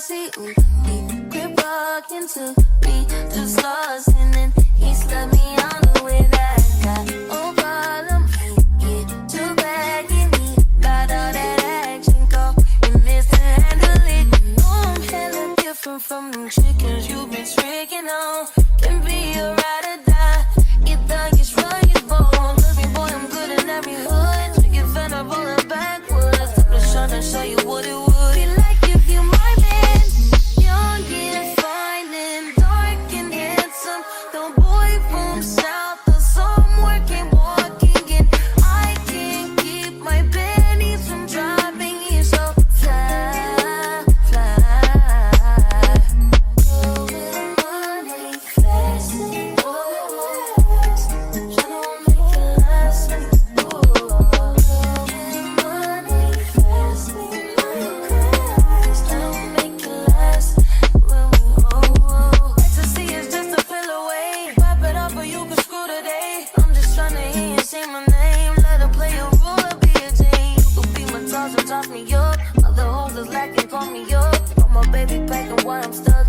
see. Ooh, he quit walking to me, just lost, and then he slut me on the way that I got. Oh, problem, he get too back in me. Got all that action, go and mishandle it. Oh, I'm hella different from them chickens you've been tricking on. Can be a ride or die. You thug is rugged, bone. Looking boy, I'm good in every hood. Trick it, fend up, roll it backwards. Took the shot and show you what it would be like if you my man. Young and fine and dark and handsome. The boy from south of somewhere came walking in. I can't keep my panties from dropping. He's so fly, fly. Going money fast. Toss me up, other hoes is lacking, call me up. Put my baby back and why I'm stuck.